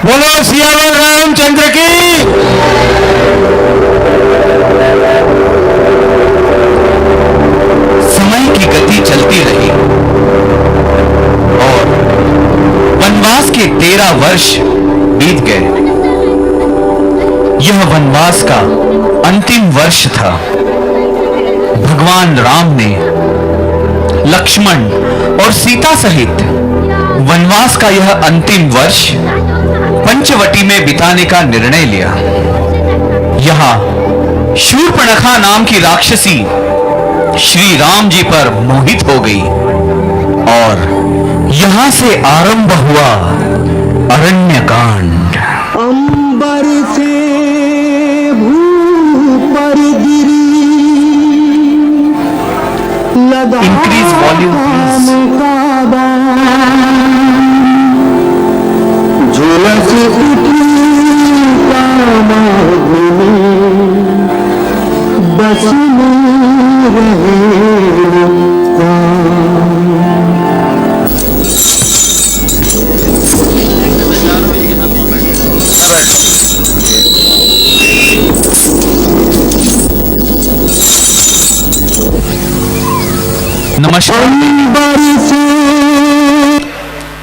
बोलो सियावर रामचंद्र की। समय की गति चलती रही और वनवास के 13 वर्ष बीत गए। यह वनवास का अंतिम वर्ष था। भगवान राम ने लक्ष्मण और सीता सहित वनवास का यह अंतिम वर्ष पंचवटी में बिताने का निर्णय लिया। यहां शूर्पणखा नाम की राक्षसी श्री राम जी पर मोहित हो गई और यहां से आरंभ हुआ अरण्यकांड। अंबर से भूपर गिरी लगा इंक्रीज वॉल्यूम प्लीज। झुलस उठी कामाग्नि बस में रहे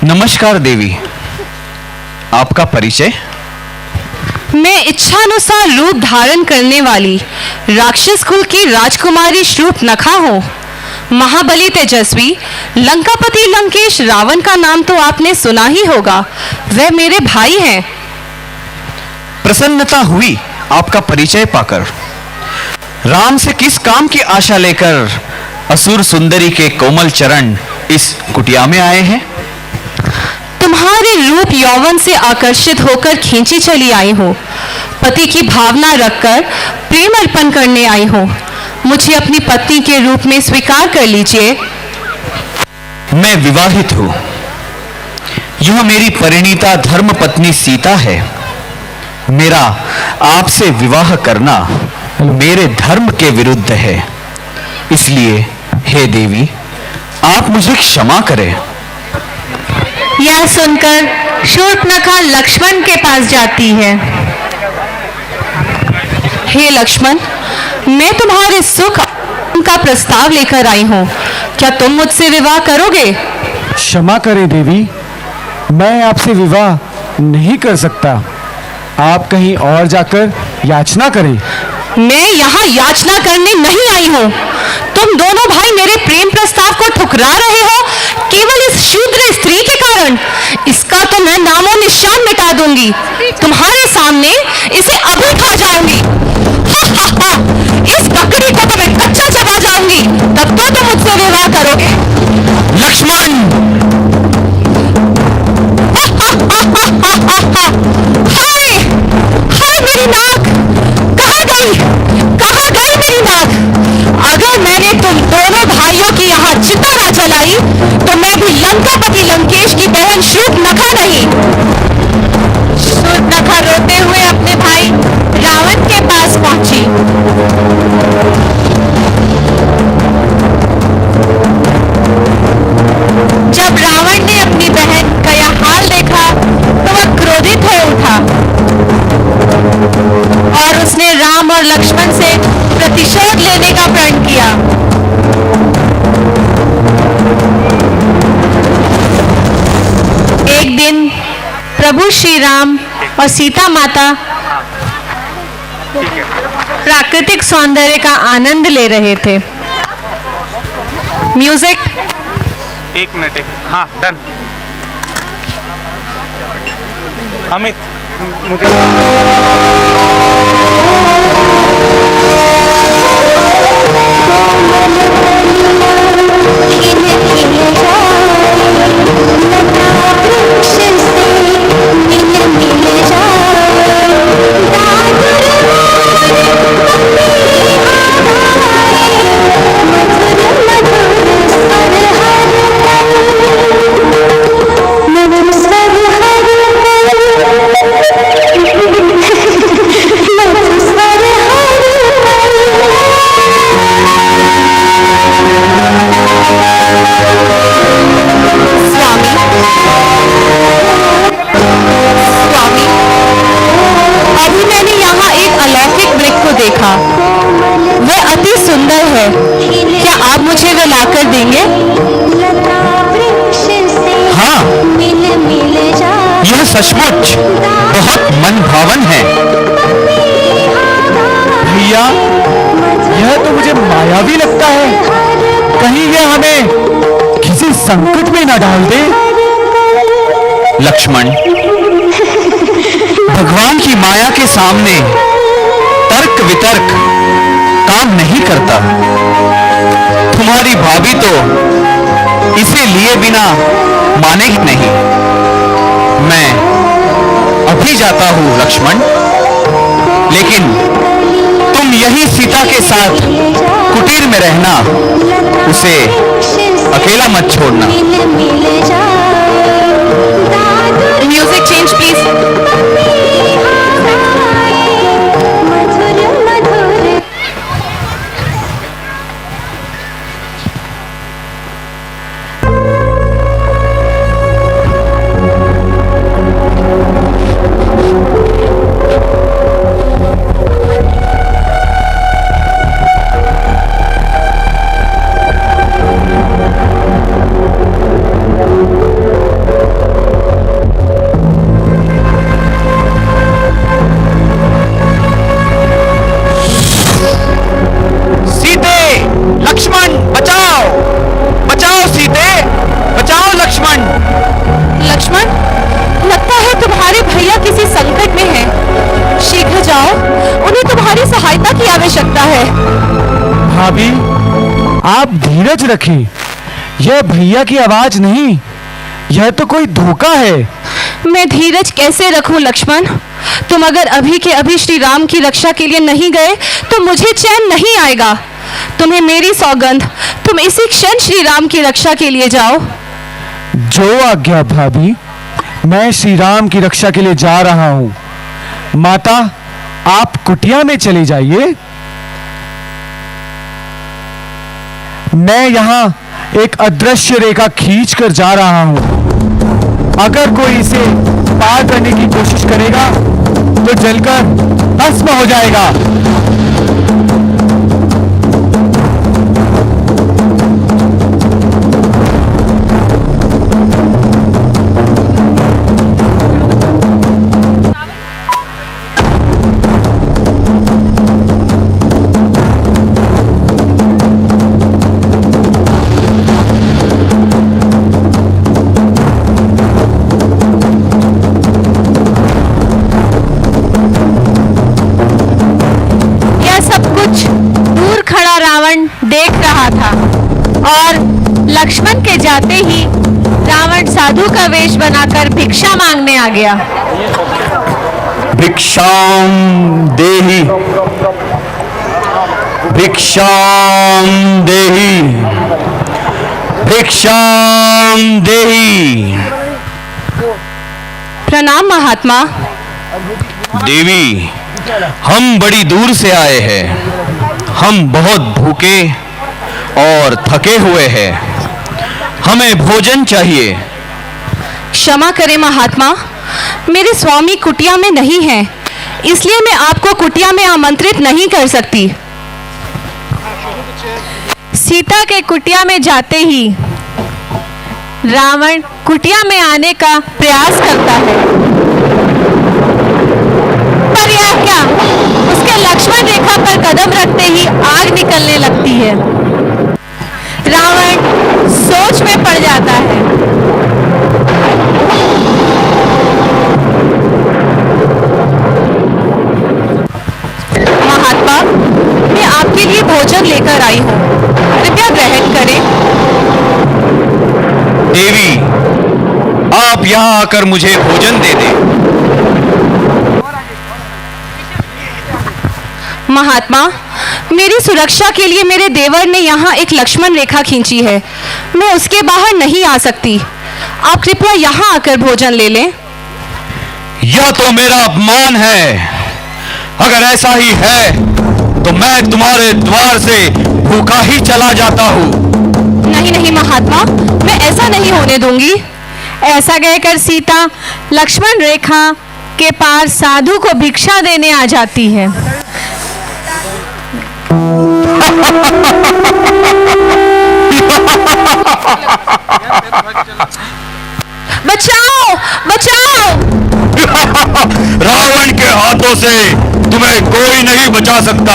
नमस्कार देवी, आपका परिचय? मैं इच्छानुसार रूप धारण करने वाली राक्षस कुल की राजकुमारी शूर्पणखा हूँ। महाबली तेजस्वी लंकापति लंकेश रावण का नाम तो आपने सुना ही होगा, वह मेरे भाई हैं। प्रसन्नता हुई आपका परिचय पाकर। राम से किस काम की आशा लेकर असुर सुंदरी के कोमल चरण इस कुटिया में आए हैं? तुम्हारे रूप यौवन से आकर्षित होकर खींची चली आई हूँ। पति की भावना रखकर प्रेम अर्पण करने आई हूँ। मुझे अपनी पत्नी के रूप में स्वीकार कर लीजिए। मैं विवाहित हूँ। यह मेरी परिणीता धर्म पत्नी सीता है। मेरा आपसे विवाह करना मेरे धर्म के विरुद्ध है। इसलिए हे देवी, आप मुझे क्षमा करें। यह सुनकर शूर्पणखा लक्ष्मण के पास जाती है। हे लक्ष्मण, मैं तुम्हारे सुख का प्रस्ताव लेकर आई हूँ। क्या तुम मुझसे विवाह करोगे? क्षमा करें देवी, मैं आपसे विवाह नहीं कर सकता। आप कहीं और जाकर याचना करें। मैं यहाँ याचना करने नहीं आई हूँ। तुम दोनों भाई मेरे प्रेम प्रस्ताव को ठुकरा रहे हो केवल इस शूद्र स्त्री के कारण। इसका तो मैं नामो निशान मिटा दूंगी। तुम्हारे सामने इसे अभी खा जाऊंगी। इस बकरी को तो मैं कच्चा चबा जाऊंगी। तब तो तुम मुझसे विवाह करोगे। लक्ष्मण! हाय हाय, मेरी नाक कहाँ गई? कहाँ गई मेरी नाक? अगर मैंने तुम दोनों भाइयों की यहाँ चिता न जलाई तो मैं भी लंकापति लंकेश की बहन शूर्पणखा नहीं। शूर्पणखा रोते हुए अपने भाई रावण के पास पहुंची। जब रावण ने अपनी बहन का यह हाल देखा तो वह क्रोधित हो उठा और उसने राम और लक्ष्मण से प्रतिशोध लेने का प्रण किया। एक दिन प्रभु श्री राम और सीता माता प्राकृतिक सौंदर्य का आनंद ले रहे थे। म्यूजिक। एक मिनट। हाँ, डन। अमित, मुझे सचमुच बहुत मन भावन है। भैया, यह तो मुझे मायावी लगता है। कहीं यह हमें किसी संकट में न डाल दे। लक्ष्मण, भगवान की माया के सामने तर्क वितर्क काम नहीं करता। तुम्हारी भाभी तो इसे लिए बिना माने ही नहीं। मैं अभी जाता हूं लक्ष्मण, लेकिन तुम यही सीता के साथ कुटीर में रहना, उसे अकेला मत छोड़ना। Music change please. लक्ष्मण बचाओ, बचाओ सीते, बचाओ लक्ष्मण। लक्ष्मण, लगता है तुम्हारे भैया किसी संकट में हैं। शीघ्र जाओ, उन्हें तुम्हारी सहायता की आवश्यकता है। भाभी, आप धीरज रखें। यह भैया की आवाज नहीं, यह तो कोई धोखा है। मैं धीरज कैसे रखूं लक्ष्मण? तुम अगर अभी के अभी श्री राम की रक्षा के लिए नहीं गए तो मुझे चैन नहीं आएगा। तुम्हें मेरी सौगंध, तुम इसी क्षण श्री राम की रक्षा के लिए जाओ। जो आज्ञा भाभी, मैं श्री राम की रक्षा के लिए जा रहा हूँ। माता, आप कुटिया में चली जाइए। मैं यहाँ एक अदृश्य रेखा खींच कर जा रहा हूँ। अगर कोई इसे पार करने की कोशिश करेगा तो जलकर भस्म हो जाएगा। देख रहा था और लक्ष्मण के जाते ही रावण साधु का वेश बनाकर भिक्षा मांगने आ गया। भिक्षाम देहि, भिक्षाम देहि, भिक्षाम देहि। प्रणाम महात्मा। देवी, हम बड़ी दूर से आए हैं। हम बहुत भूखे और थके हुए हैं। हमें भोजन चाहिए। क्षमा करें महात्मा, मेरे स्वामी कुटिया में नहीं हैं, इसलिए मैं आपको कुटिया में आमंत्रित नहीं कर सकती। सीता के कुटिया में जाते ही रावण कुटिया में आने का प्रयास करता है, पर यह क्या, उसके लक्ष्मण रेखा पर कदम रखते ही आग निकलने लगती है। रावण सोच में पड़ जाता है। महात्मा, मैं आपके लिए भोजन लेकर आई हूँ, कृपया ग्रहण करें। देवी, आप यहाँ आकर मुझे भोजन दे दें। महात्मा, मेरी सुरक्षा के लिए मेरे देवर ने यहाँ एक लक्ष्मण रेखा खींची है। मैं उसके बाहर नहीं आ सकती। आप कृपया यहाँ आकर भोजन ले लें। यह तो मेरा अपमान है। अगर ऐसा ही है तो मैं तुम्हारे द्वार से भूखा ही चला जाता हूँ। नहीं नहीं महात्मा, मैं ऐसा नहीं होने दूंगी। ऐसा कहकर सीता लक्ष्मण रेखा के पार साधु को भिक्षा देने आ जाती है। बचाओ, बचाओ! हाथों से तुम्हें कोई नहीं बचा सकता।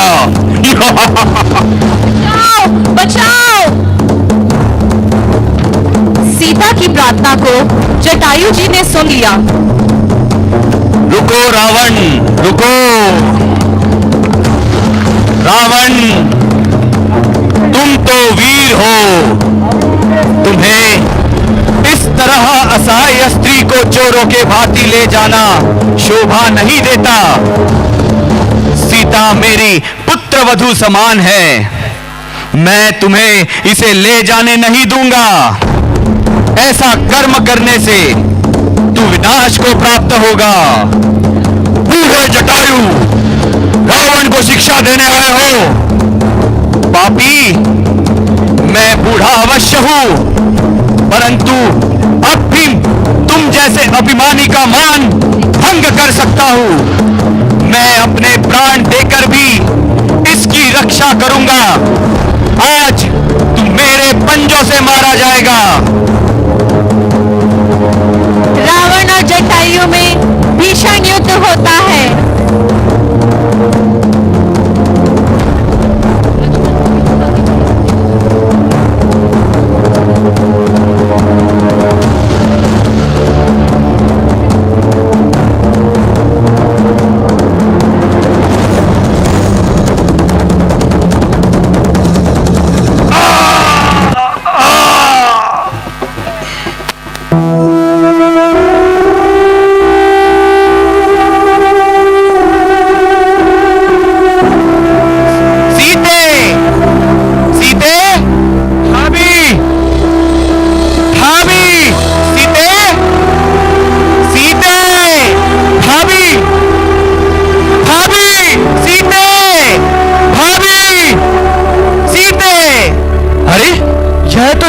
बचाओ बचाओ। सीता की प्रार्थना को जटायु जी ने सुन लिया। रुको रावण, रुको। रावण, तुम तो वीर हो, तुम्हें इस तरह असहाय स्त्री को चोरों के भांति ले जाना शोभा नहीं देता। सीता मेरी पुत्र वधू समान है, मैं तुम्हें इसे ले जाने नहीं दूंगा। ऐसा कर्म करने से तू विनाश को प्राप्त होगा। बूढ़े जटायु, रावण को शिक्षा देने आए हो। पापी, मैं बूढ़ा अवश्य हूं, परंतु अब भी तुम जैसे अभिमानी का मान भंग कर सकता हूं। मैं अपने प्राण देकर भी इसकी रक्षा करूंगा। आज तू मेरे पंजों से मारा जाएगा। रावण और जटायु में भीषण युद्ध होता है।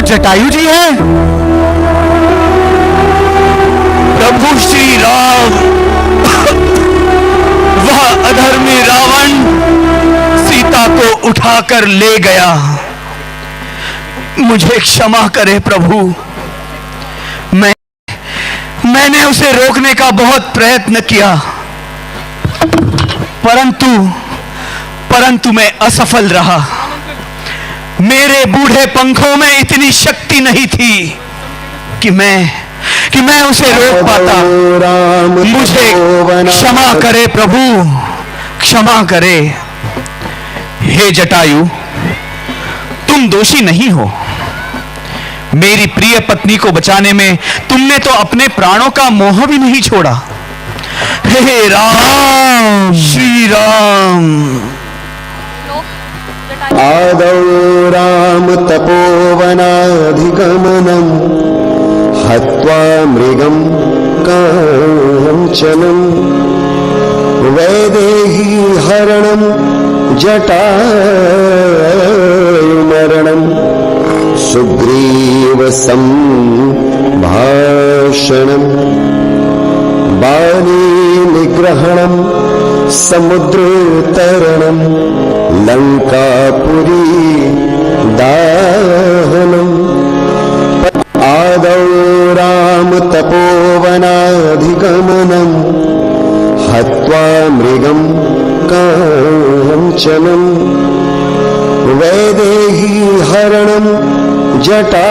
जटायु जी हैं। प्रभु श्री राम, वह अधर्मी रावण सीता को उठाकर ले गया। मुझे क्षमा करे प्रभु, मैंने उसे रोकने का बहुत प्रयत्न किया, परंतु मैं असफल रहा। मेरे बूढ़े पंखों में इतनी शक्ति नहीं थी कि मैं उसे रोक पाता। मुझे क्षमा करे प्रभु, क्षमा करे। हे जटायु, तुम दोषी नहीं हो। मेरी प्रिय पत्नी को बचाने में तुमने तो अपने प्राणों का मोह भी नहीं छोड़ा। हे राम, श्री राम। आदौ राम तपोवनाधिगमनं हत्वा मृगं काञ्चनं वैदेही हरणं जटायुमरणं सुग्रीव संभाषणं बाली निग्रहणं समुद्रोत्तरणं लंकापुरी दाहनम् आदौ राम तपोवनाधिगमनं हत्वा मृगं काञ्चनं वैदेही हरणं जटायुमरणं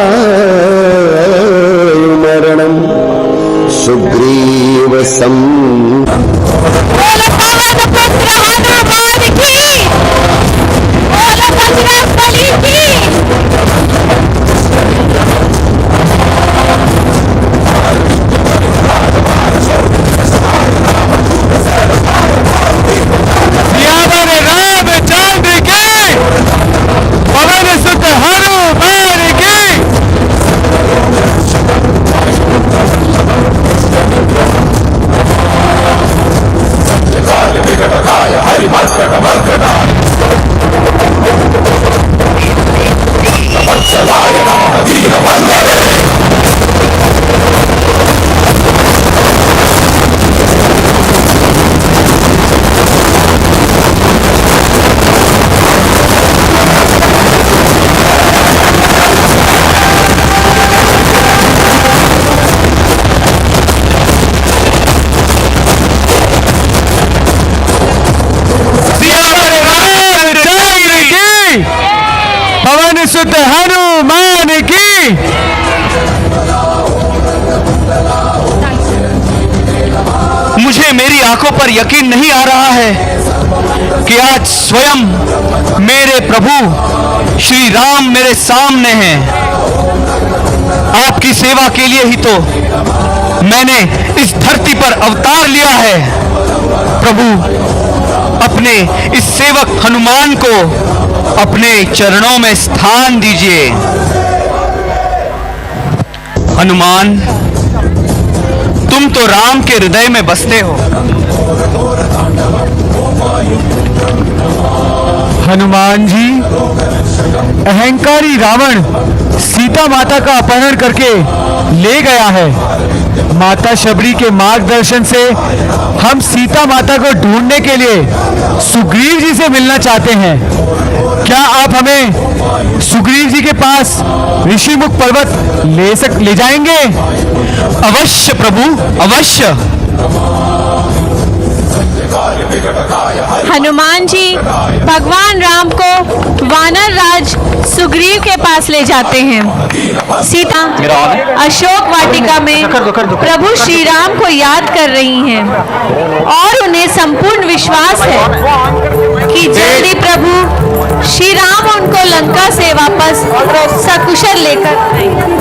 सुग्रीव हरि मुझे मेरी आंखों पर यकीन नहीं आ रहा है कि आज स्वयं मेरे प्रभु श्री राम मेरे सामने हैं। आपकी सेवा के लिए ही तो मैंने इस धरती पर अवतार लिया है। प्रभु, अपने इस सेवक हनुमान को अपने चरणों में स्थान दीजिए। हनुमान, तुम तो राम के हृदय में बसते हो। हनुमान जी, अहंकारी रावण सीता माता का अपहरण करके ले गया है। माता शबरी के मार्गदर्शन से हम सीता माता को ढूंढने के लिए सुग्रीव जी से मिलना चाहते हैं। क्या आप हमें सुग्रीव जी के पास ऋषिमुख पर्वत ले जाएंगे? अवश्य प्रभु, अवश्य। हनुमान जी भगवान राम को वानर राज सुग्रीव के पास ले जाते हैं। सीता अशोक वाटिका में प्रभु श्री राम को याद कर रही हैं और उन्हें संपूर्ण विश्वास है कि जल्दी प्रभु श्री राम उनको लंका से वापस सकुशल लेकर आएंगे।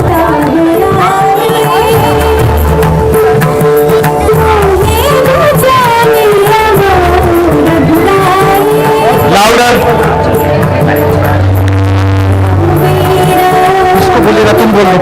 लाउडर, इसको बोलेगा, तुम बोल दो।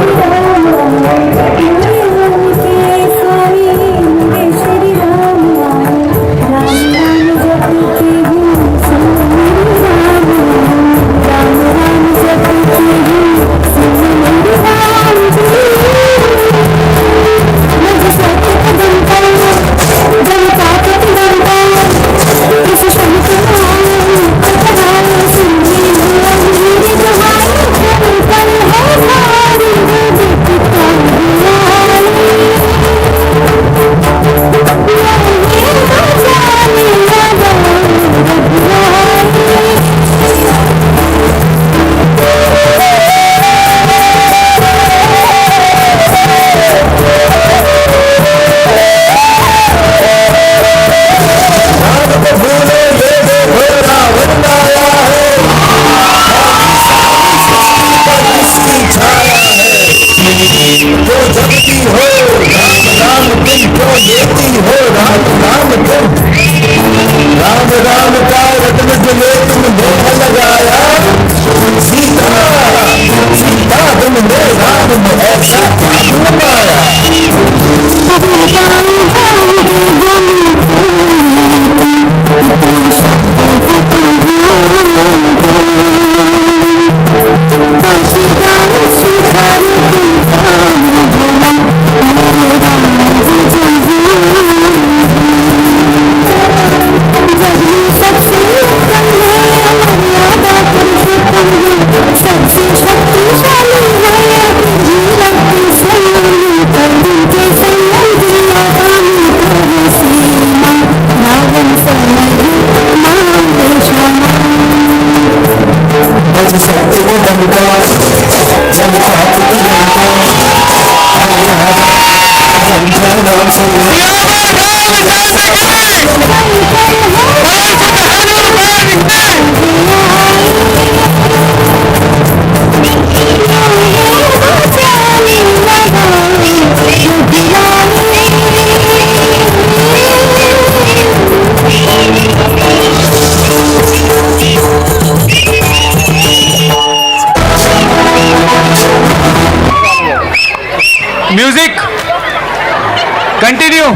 Music continue.